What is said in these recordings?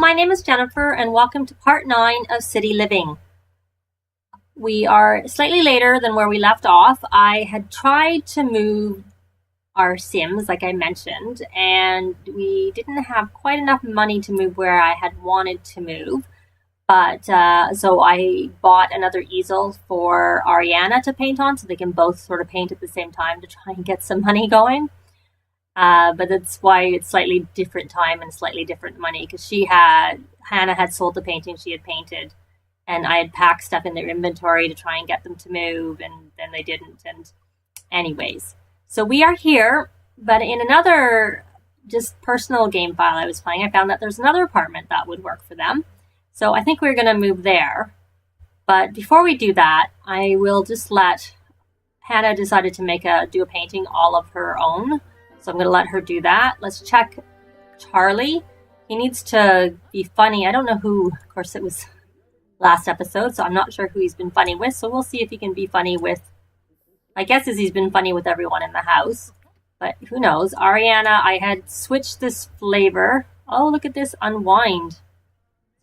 my name is Jennifer, and welcome to part 9 of City Living. We are slightly later than where we left off. I had tried to move our Sims, like I mentioned, and we didn't have quite enough money to move where I had wanted to move. But so I bought another easel for Ariana to paint on, so they can both sort of paint at the same time to try and get some money going. But that's why it's slightly different time and slightly different money, because Hannah had sold the painting she had painted, and I had packed stuff in their inventory to try and get them to move, and then they didn't. And anyways, so we are here, but in another just personal game file I was playing, I found that there's another apartment that would work for them. So I think we're going to move there. But before we do that, I will just let Hannah decided to do a painting all of her own. So I'm going to let her do that. Let's check Charlie. He needs to be funny. I don't know who, of course it was last episode, so I'm not sure who he's been funny with. So we'll see if he can be funny with, my guess is he's been funny with everyone in the house. But who knows. Ariana, I had switched this flavor. Oh, look at this unwind.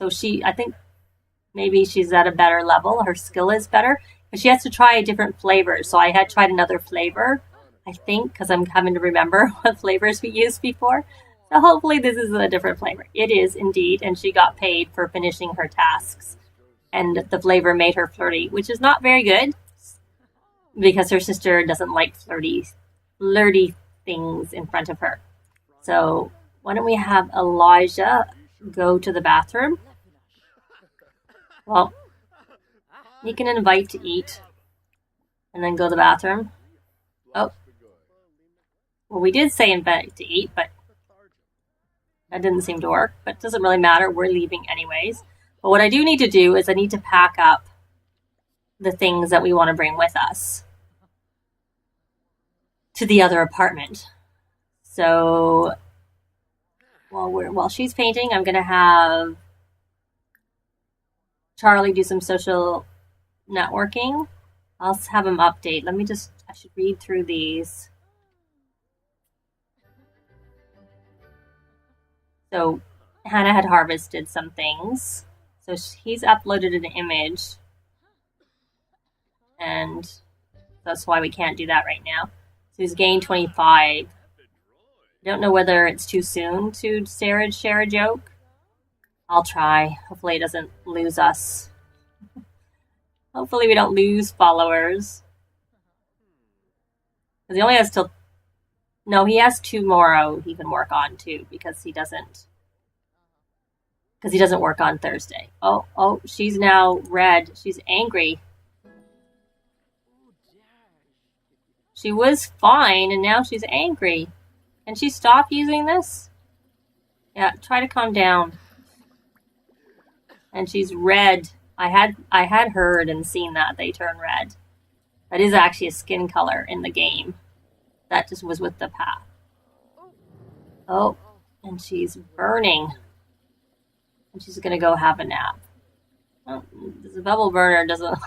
So I think maybe she's at a better level. Her skill is better. But she has to try a different flavor. So I had tried another flavor, I think, because I'm having to remember what flavors we used before. So hopefully this is a different flavor. It is indeed, and she got paid for finishing her tasks. And the flavor made her flirty, which is not very good, because her sister doesn't like flirty things in front of her. So why don't we have Elijah go to the bathroom? Well, you can invite to eat and then go to the bathroom. Oh. Well, we did say invite to eat, but that didn't seem to work. But it doesn't really matter. We're leaving anyways. But what I do need to do is I need to pack up the things that we want to bring with us to the other apartment. So while she's painting, I'm going to have Charlie do some social networking. I'll have him update. I should read through these. So Hannah had harvested some things. So he's uploaded an image. And that's why we can't do that right now. So he's gained 25. I don't know whether it's too soon to share a joke. I'll try. Hopefully it doesn't lose us. Hopefully we don't lose followers. Because he only has till... No, he has tomorrow he can work on too, because he doesn't work on Thursday. Oh, she's now red. She's angry. She was fine, and now she's angry. Can she stop using this? Yeah, try to calm down. And she's red. I had heard and seen that they turn red. That is actually a skin color in the game. That just was with the path. Oh, and she's burning. And she's going to go have a nap. Oh, the bubble burner doesn't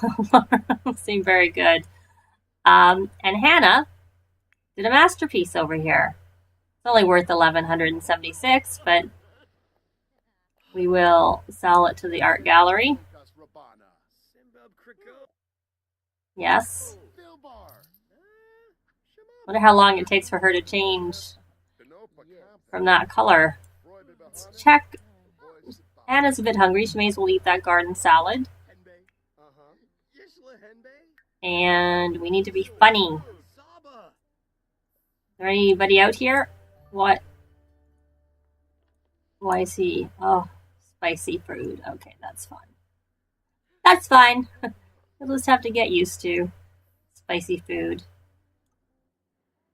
seem very good. And Hannah did a masterpiece over here. It's only worth $1,176, but we will sell it to the art gallery. Yes. Wonder how long it takes for her to change from that color. Let's check. Hannah's a bit hungry. She may as well eat that garden salad. And we need to be funny. Is there anybody out here? What? Why is he? Oh, spicy food. Okay, that's fine. That's fine. We'll just have to get used to spicy food.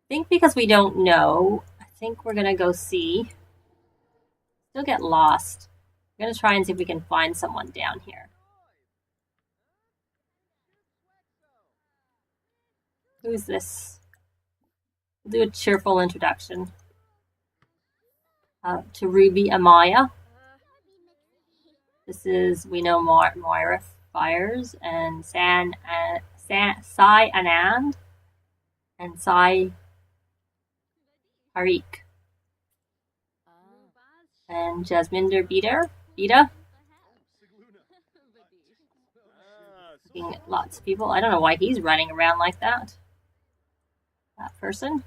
I think because we don't know, I think we're going to go see. Still get lost. We're going to try and see if we can find someone down here. Who's this? We'll do a cheerful introduction to Ruby Amaya. This is, we know Moira Fires and Sai Anand and Sai Harik. And Jasminder Ida. Looking at lots of people. I don't know why he's running around like that. That person.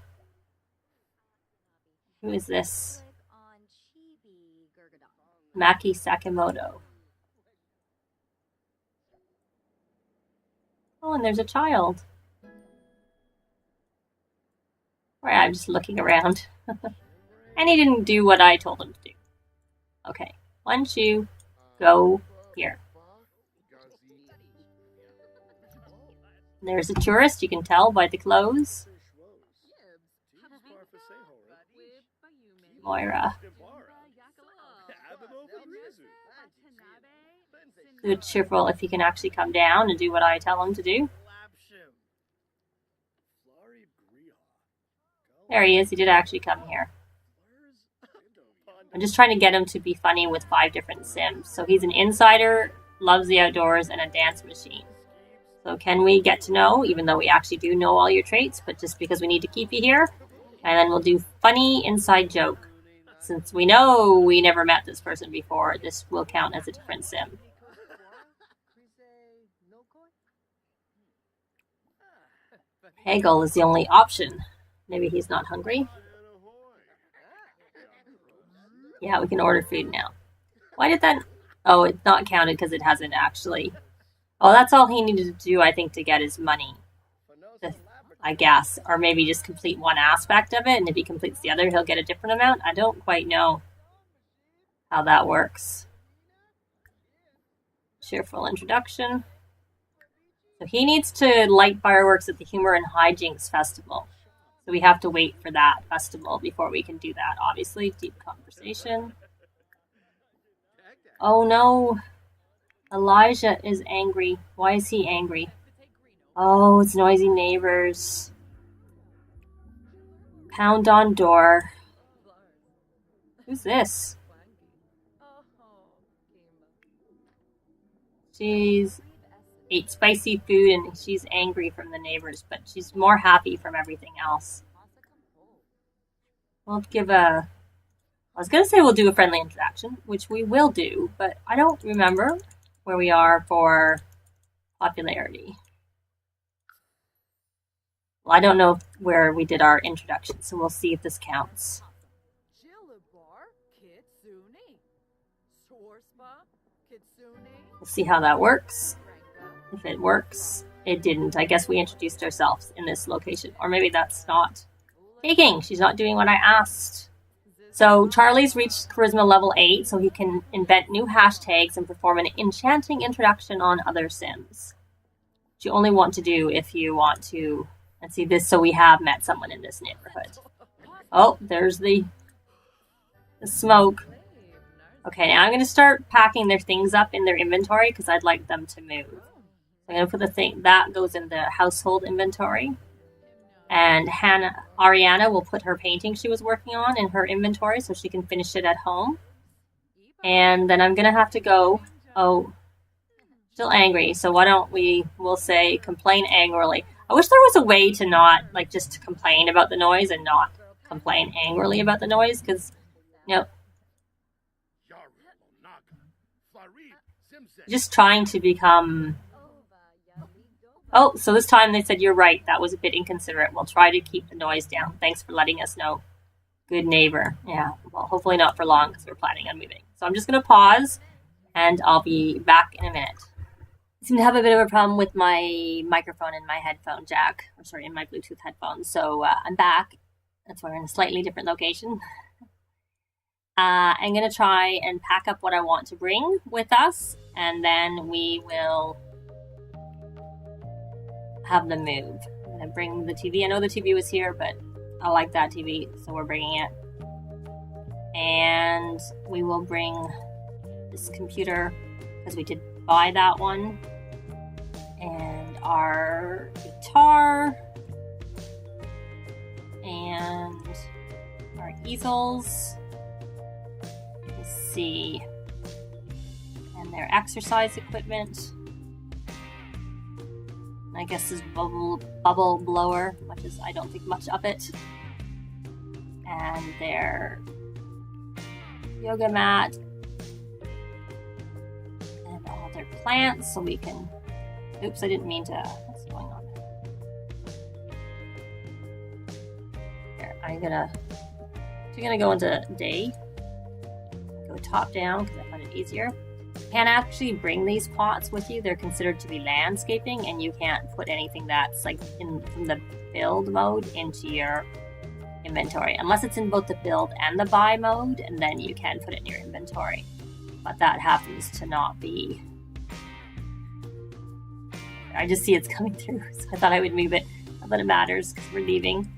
Who is this? Maki Sakamoto. Oh, and there's a child. Right, I'm just looking around. And he didn't do what I told him to do. Okay, one shoe, go here. And there's a tourist, you can tell by the clothes. Moira. So cheerful if he can actually come down and do what I tell him to do. There he is, he did actually come here. I'm just trying to get him to be funny with 5 different Sims. So he's an insider, loves the outdoors, and a dance machine. So can we get to know, even though we actually do know all your traits, but just because we need to keep you here? And then we'll do funny inside joke. Since we know we never met this person before, this will count as a different Sim. Hagel is the only option. Maybe he's not hungry. Yeah, we can order food now. Why did that... Oh, it's not counted because it hasn't actually... Oh, that's all he needed to do, I think, to get his money. I guess. Or maybe just complete one aspect of it, and if he completes the other, he'll get a different amount. I don't quite know how that works. Cheerful introduction. So he needs to light fireworks at the Humor and Hijinks Festival. So we have to wait for that festival before we can do that, obviously. Deep conversation. Oh no. Elijah is angry. Why is he angry? Oh, it's noisy neighbors. Pound on door. Who's this? She's ate spicy food and she's angry from the neighbors, but she's more happy from everything else. We'll give a... I was going to say we'll do a friendly introduction, which we will do, but I don't remember where we are for popularity. Well, I don't know where we did our introduction, so we'll see if this counts. We'll see how that works. If it works, it didn't. I guess we introduced ourselves in this location. Or maybe that's not taking. She's not doing what I asked. So Charlie's reached charisma level 8, so he can invent new hashtags and perform an enchanting introduction on other Sims. Which you only want to do if you want to... Let's see this, so we have met someone in this neighborhood. Oh, there's the smoke. Okay, now I'm going to start packing their things up in their inventory because I'd like them to move. So I'm going to put the thing that goes in the household inventory. And Ariana will put her painting she was working on in her inventory so she can finish it at home. And then I'm going to have to go. Oh, still angry. So why don't we'll say complain angrily. I wish there was a way to not, like, just to complain about the noise and not complain angrily about the noise, because, you know, just trying to become... Oh, so this time they said, you're right, that was a bit inconsiderate. We'll try to keep the noise down. Thanks for letting us know. Good neighbor. Yeah, well, hopefully not for long, because we're planning on moving. So I'm just going to pause, and I'll be back in a minute. I seem to have a bit of a problem with my microphone and my headphone jack, in my Bluetooth headphones. So I'm back. That's why we're in a slightly different location. I'm going to try and pack up what I want to bring with us, and then we will have them move. I'm going to bring the TV. I know the TV was here, but I like that TV, so we're bringing it. And we will bring this computer, because we did buy that one. And our guitar and our easels. Let's see. And their exercise equipment. And I guess this bubble blower, much as I don't think much of it. And their yoga mat their plants so we can, oops, I didn't mean to, what's going on there? I'm gonna go into day, go top down because I find it easier. You can't actually bring these pots with you. They're considered to be landscaping, and you can't put anything that's like from the build mode into your inventory, unless it's in both the build and the buy mode, and then you can put it in your inventory. But that happens to not be. I just see it's coming through, so I thought I would move it. Not that it matters because we're leaving.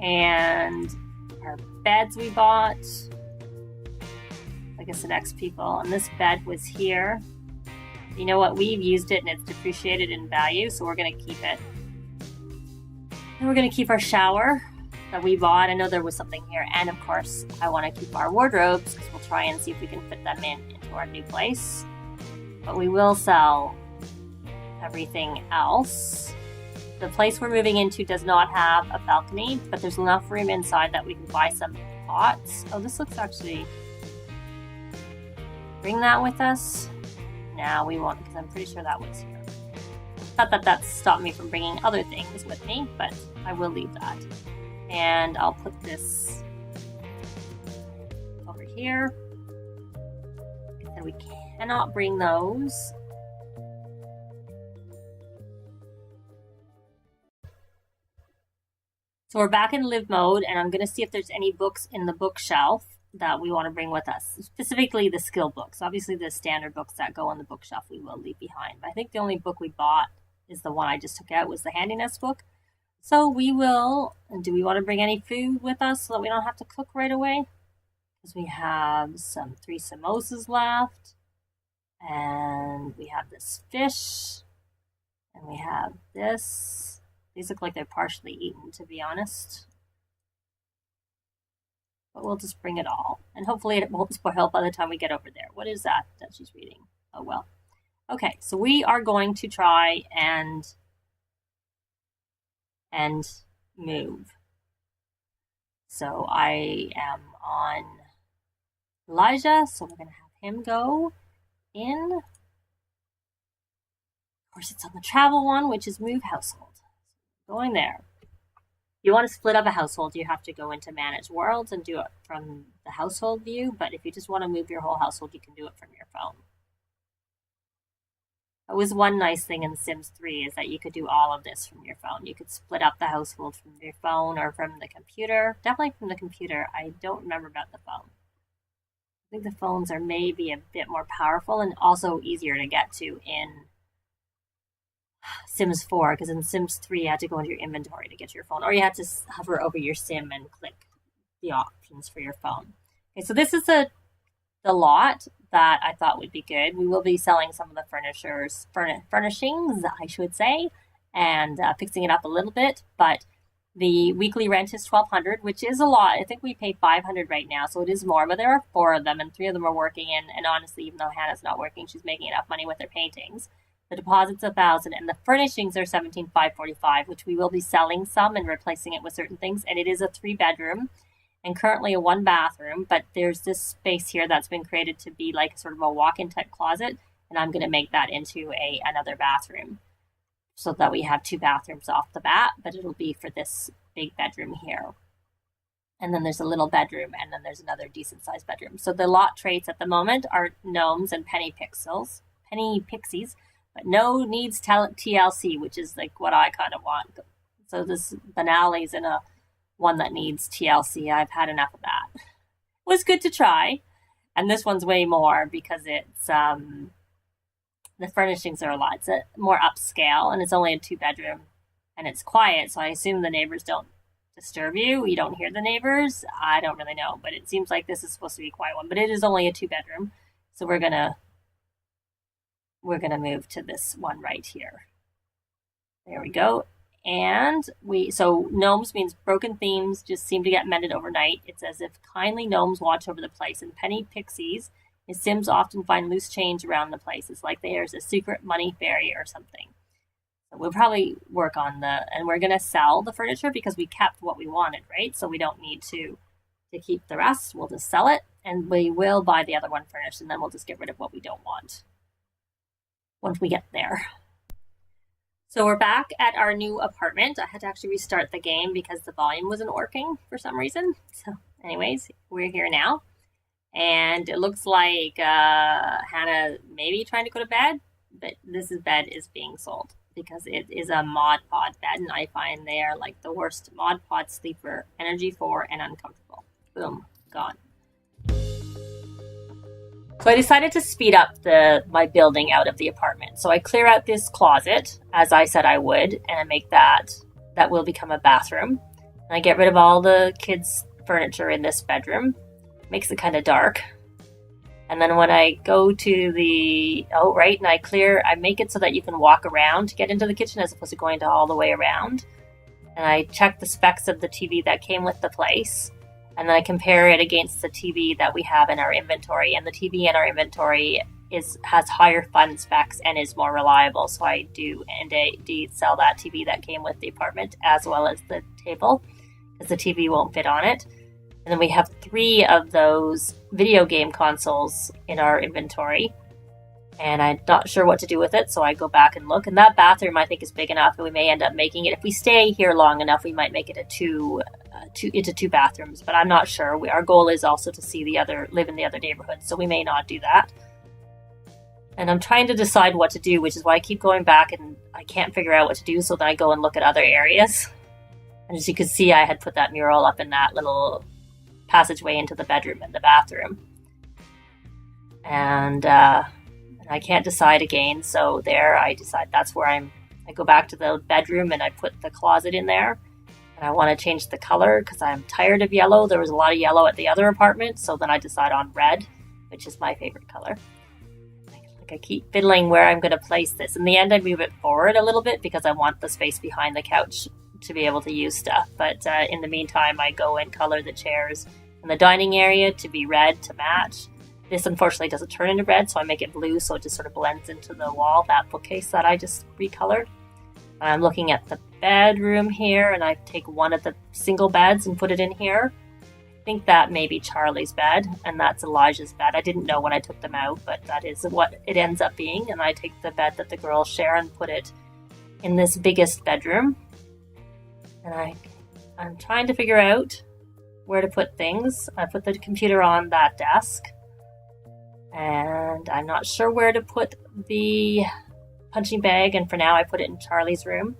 And our beds we bought, I guess the next people, and this bed was here. You know what? We've used it and it's depreciated in value, so we're going to keep it. And we're going to keep our shower that we bought. I know there was something here, and of course I want to keep our wardrobes because we'll try and see if we can fit them into our new place. But we will sell everything else. The place we're moving into does not have a balcony, but there's enough room inside that we can buy some pots. Oh, this looks actually, bring that with us? No, we won't, because I'm pretty sure that was here. Not that that's stopped me from bringing other things with me, but I will leave that. And I'll put this over here. And we cannot bring those. So we're back in live mode, and I'm going to see if there's any books in the bookshelf that we want to bring with us, specifically the skill books. Obviously, the standard books that go on the bookshelf we will leave behind. But I think the only book we bought is the one I just took out, was the handiness book. So we will, and do we want to bring any food with us so that we don't have to cook right away? Because we have 3 samosas left, and we have this fish, and we have this. These look like they're partially eaten, to be honest. But we'll just bring it all. And hopefully it won't spoil by the time we get over there. What is that she's reading? Oh, well. Okay, so we are going to try and move. So I am on Elijah, so we're going to have him go in. Of course, it's on the travel one, which is move household. Going there. If you want to split up a household, you have to go into manage worlds and do it from the household view. But if you just want to move your whole household, you can do it from your phone. That was one nice thing in Sims 3, is that you could do all of this from your phone. You could split up the household from your phone or from the computer. Definitely from the computer. I don't remember about the phone. I think the phones are maybe a bit more powerful and also easier to get to in Sims 4, because in Sims 3 you had to go into your inventory to get to your phone, or you had to hover over your sim and click the options for your phone. Okay, so this is the lot that I thought would be good. We will be selling some of the furnishings, I should say, and fixing it up a little bit, but the weekly rent is $1,200, which is a lot. I think we pay $500 right now, so it is more, but there are 4 of them, and 3 of them are working, and honestly, even though Hannah's not working, she's making enough money with her paintings. The deposit's $1,000, and the furnishings are $17,545, which we will be selling some and replacing it with certain things. And it is a 3-bedroom and currently a 1-bathroom, but there's this space here that's been created to be like sort of a walk-in type closet, and I'm going to make that into another bathroom so that we have 2 bathrooms off the bat, but it'll be for this big bedroom here. And then there's a little bedroom, and then there's another decent-sized bedroom. So the lot traits at the moment are gnomes and penny pixies. But no needs TLC, which is like what I kind of want. So this Banali's in a one that needs TLC. I've had enough of that. It was good to try. And this one's way more because it's, the furnishings are a lot. It's more upscale, and it's only a 2-bedroom. And it's quiet, so I assume the neighbors don't disturb you. You don't hear the neighbors. I don't really know, but it seems like this is supposed to be a quiet one. But it is only a 2-bedroom. So we're going to move to this one right here. There we go. And so gnomes means broken themes just seem to get mended overnight. It's as if kindly gnomes watch over the place. And penny pixies is Sims often find loose change around the place. It's like there's a secret money fairy or something. So we'll probably work on and we're going to sell the furniture because we kept what we wanted, right? So we don't need to keep the rest. We'll just sell it, and we will buy the other one furnished, and then we'll just get rid of what we don't want. once we get there. So we're back at our new apartment. I had to actually restart the game because the volume wasn't working for some reason. So anyways, we're here now. And it looks like Hannah maybe trying to go to bed, but this bed is being sold because it is a Mod Pod bed, and I find they are like the worst Mod Pod sleeper, energy 4 and uncomfortable. Boom, gone. So I decided to speed up my building out of the apartment. So I clear out this closet, as I said I would, and I make that will become a bathroom. And I get rid of all the kids' furniture in this bedroom. Makes it kind of dark. And then when I go to and I make it so that you can walk around to get into the kitchen as opposed to going all the way around. And I check the specs of the TV that came with the place. And then I compare it against the TV that we have in our inventory. And the TV in our inventory has higher fun specs and is more reliable. So I do indeed sell that TV that came with the apartment as well as the table, because the TV won't fit on it. And then we have 3 of those video game consoles in our inventory. And I'm not sure what to do with it, so I go back and look. And that bathroom, I think, is big enough, and we may end up making it. If we stay here long enough, we might make it into 2 bathrooms. But I'm not sure. Our goal is also to live in the other neighborhoods, so we may not do that. And I'm trying to decide what to do, which is why I keep going back, and I can't figure out what to do. So then I go and look at other areas. And as you can see, I had put that mural up in that little passageway into the bedroom and the bathroom. And I can't decide again. So there I decide that's where I go back to the bedroom and I put the closet in there. And I want to change the color because I'm tired of yellow. There was a lot of yellow at the other apartment. So then I decide on red, which is my favorite color. I keep fiddling where I'm going to place this. In the end, I move it forward a little bit because I want the space behind the couch to be able to use stuff. But in the meantime, I go and color the chairs in the dining area to be red to match. This unfortunately doesn't turn into red, so I make it blue so it just sort of blends into the wall, that bookcase that I just recolored. I'm looking at the bedroom here, and I take one of the single beds and put it in here. I think that may be Charlie's bed, and that's Elijah's bed. I didn't know when I took them out, but that is what it ends up being. And I take the bed that the girls share and put it in this biggest bedroom. And I'm trying to figure out where to put things. I put the computer on that desk, and I'm not sure where to put the punching bag, and for now I put it in Charlie's room.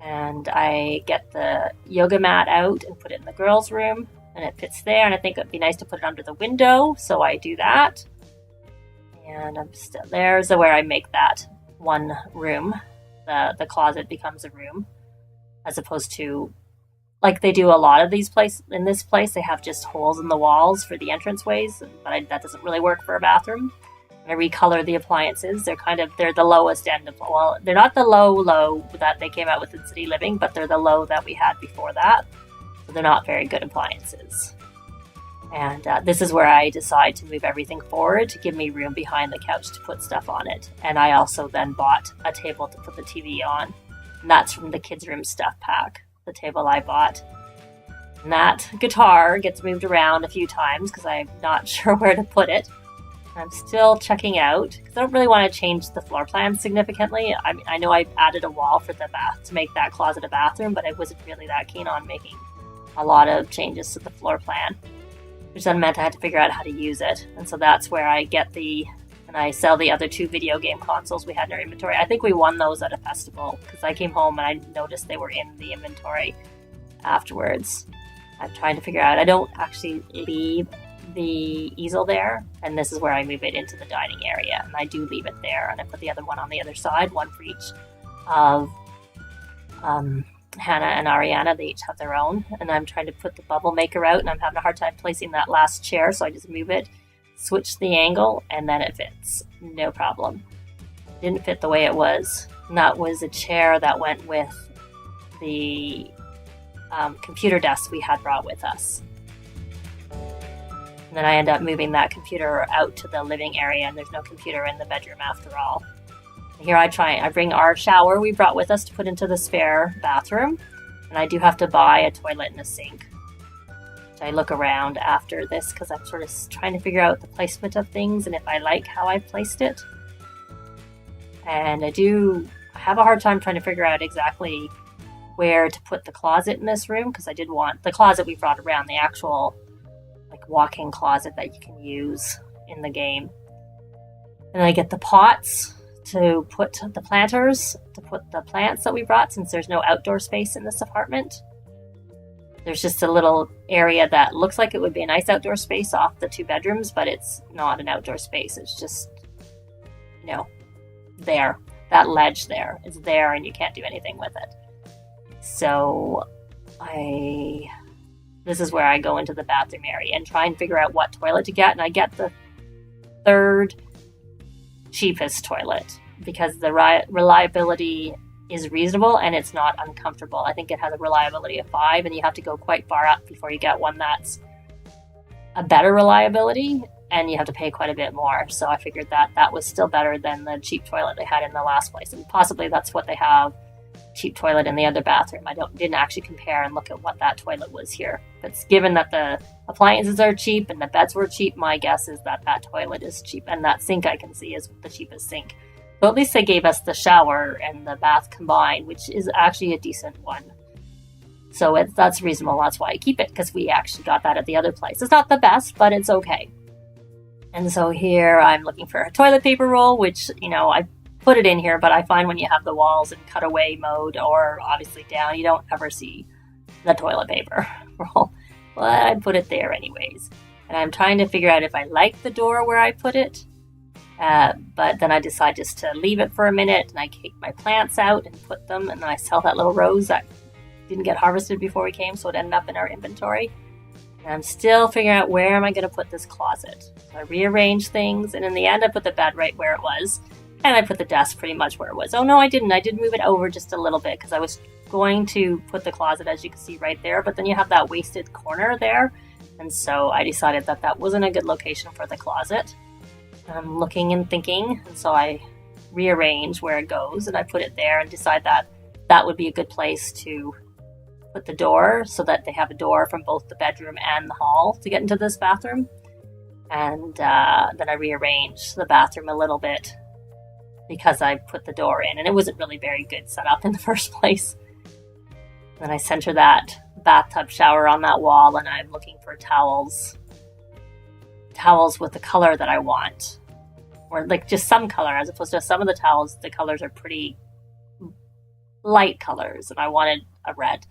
And I get the yoga mat out and put it in the girls' room, and it fits there, and I think it'd be nice to put it under the window, so I do that. And there's where I make that one room. The closet becomes a room, as opposed to like they do a lot of these places. In this place, they have just holes in the walls for the entranceways, but that doesn't really work for a bathroom. And I recolor the appliances. They're the lowest end of, well, they're not the low that they came out with in City Living, but they're the low that we had before that. So they're not very good appliances. And this is where I decide to move everything forward to give me room behind the couch to put stuff on it. And I also then bought a table to put the TV on. And that's from the kids' room stuff pack. The table I bought. And that guitar gets moved around a few times because I'm not sure where to put it. I'm still checking out because I don't really want to change the floor plan significantly. I know I added a wall for the bath to make that closet a bathroom, but I wasn't really that keen on making a lot of changes to the floor plan, which then meant I had to figure out how to use it. And so that's where I I sell the other 2 video game consoles we had in our inventory. I think we won those at a festival because I came home and I noticed they were in the inventory afterwards. I'm trying to figure out, I don't actually leave the easel there, and this is where I move it into the dining area, and I do leave it there, and I put the other one on the other side, one for each of Hannah and Ariana. They each have their own, and I'm trying to put the bubble maker out, and I'm having a hard time placing that last chair, so I just move it, switch the angle, and then it fits. No problem. It didn't fit the way it was. And that was a chair that went with the computer desk we had brought with us. And then I end up moving that computer out to the living area, and there's no computer in the bedroom after all. And here I bring our shower we brought with us to put into the spare bathroom, and I do have to buy a toilet and a sink. I look around after this because I'm sort of trying to figure out the placement of things and if I like how I placed it. And I have a hard time trying to figure out exactly where to put the closet in this room, because I did want the closet we brought around, the actual like walk-in closet that you can use in the game. And I get the pots to put the planters, to put the plants that we brought, since there's no outdoor space in this apartment. There's just a little area that looks like it would be a nice outdoor space off the 2 bedrooms, but it's not an outdoor space. It's just, there. That ledge there. It's there and you can't do anything with it. So this is where I go into the bathroom area and try and figure out what toilet to get. And I get the 3rd cheapest toilet because the reliability is reasonable and it's not uncomfortable. I think it has a reliability of 5, and you have to go quite far up before you get one that's a better reliability, and you have to pay quite a bit more. So I figured that was still better than the cheap toilet they had in the last place, and possibly that's what they have, cheap toilet in the other bathroom. I didn't actually compare and look at what that toilet was here. But given that the appliances are cheap and the beds were cheap, my guess is that toilet is cheap, and that sink I can see is the cheapest sink. So at least they gave us the shower and the bath combined, which is actually a decent one. So that's reasonable. That's why I keep it, because we actually got that at the other place. It's not the best, but it's okay. And so here I'm looking for a toilet paper roll, which, I put it in here, but I find when you have the walls in cutaway mode or obviously down, you don't ever see the toilet paper roll. But I put it there anyways. And I'm trying to figure out if I like the door where I put it. But then I decide just to leave it for a minute, and I take my plants out and put them, and then I sell that little rose that didn't get harvested before we came, so it ended up in our inventory. And I'm still figuring out where am I going to put this closet. So I rearrange things, and in the end I put the bed right where it was, and I put the desk pretty much where it was. Oh no, I didn't. I did move it over just a little bit because I was going to put the closet, as you can see, right there, but then you have that wasted corner there, and so I decided that wasn't a good location for the closet. I'm looking and thinking, and so I rearrange where it goes, and I put it there and decide that would be a good place to put the door, so that they have a door from both the bedroom and the hall to get into this bathroom. And then I rearrange the bathroom a little bit because I put the door in, and it wasn't really very good set up in the first place. Then I center that bathtub shower on that wall, and I'm looking for towels with the color that I want, or like just some color, as opposed to some of the towels, the colors are pretty light colors, and I wanted a red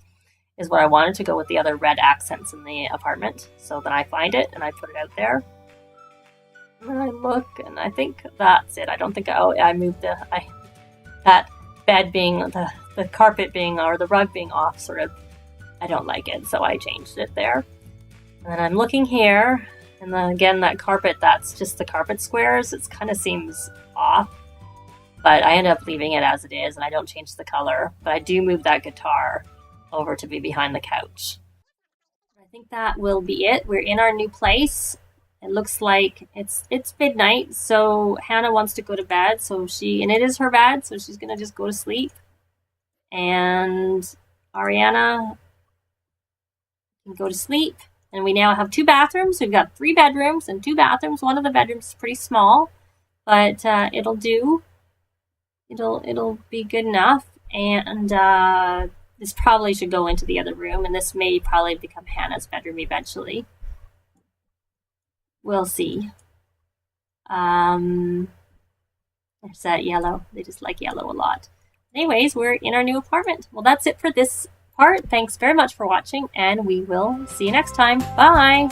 is what I wanted to go with the other red accents in the apartment. So then I find it and I put it out there, and then I look, and I think that's it. I don't think I moved that bed being the carpet being, or the rug being off, sort of, I don't like it, so I changed it there. And then I'm looking here, and then again, that carpet, that's just the carpet squares. It kind of seems off, but I end up leaving it as it is, and I don't change the color. But I do move that guitar over to be behind the couch. I think that will be it. We're in our new place. It looks like it's midnight, so Hannah wants to go to bed. And it is her bed, so she's gonna just go to sleep. And Ariana can go to sleep. And we now have 2 bathrooms. We've got 3 bedrooms and 2 bathrooms. One of the bedrooms is pretty small, but it'll do. It'll be good enough. And this probably should go into the other room, and this may probably become Hannah's bedroom eventually. We'll see. There's that yellow. They just like yellow a lot. Anyways, we're in our new apartment. Well, that's it for this part. Thanks very much for watching, and we will see you next time. Bye!